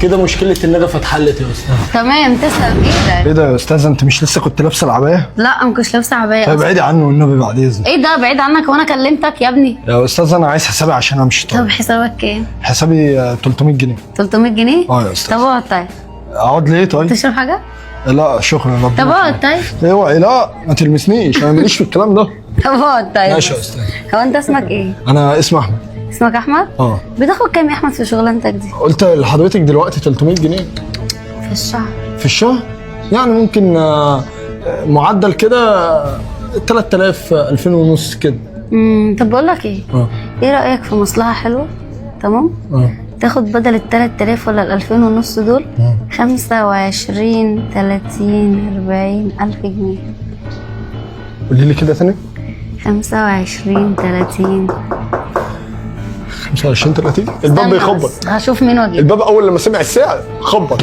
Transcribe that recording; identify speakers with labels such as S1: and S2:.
S1: كده مشكله النجفه اتحلت يا استاذ.
S2: تمام تسلم
S1: ايه
S2: ايدك.
S1: ده يا استاذ، انت مش لسه كنت لابسه العبايه؟
S2: لا ما كنتش لابسه عبايه
S1: طيب
S2: أصلاً.
S1: ابعدي عنه والنبي بعد اذنك.
S2: ايه ده بعيد عنك وانا كلمتك يا ابني؟
S1: يا استاذ انا عايز حسابي عشان امشي.
S2: طب حسابك كام؟
S1: حسابي 300 جنيه.
S2: 300 جنيه؟
S1: اه يا استاذ.
S2: طب اقعد طيب.
S1: اقعد ليه طيب؟
S2: تشرب حاجه؟
S1: لا شكرا ربنا.
S2: طب اقعد طيب.
S1: اوعي لا ما تلمسنيش، انا ماليش في الكلام ده.
S2: طب اقعد طيب.
S1: ماشي يا استاذ.
S2: هو انت اسمك ايه؟
S1: انا اسمي احمد.
S2: اسمك احمد؟
S1: اه.
S2: بتاخد كام يا احمد في شغلانتك دي؟
S1: قلت لحضرتك دلوقتي 300 جنيه
S2: في الشهر.
S1: في الشهر، يعني ممكن معدل كده 3000 2000 ونص كده.
S2: طب بقول لك ايه؟ ايه رايك في مصلحه حلوه؟ تمام؟ تاخد بدل ال 3000 ولا ال 2000 ونص دول 25 30 40 الف جنيه.
S1: قولي لي كده ثاني.
S2: 25 30
S1: 25 30 الباب بيخبط.
S2: هشوف مين واجيب.
S1: الباب اول لما سمع الساعه خبط.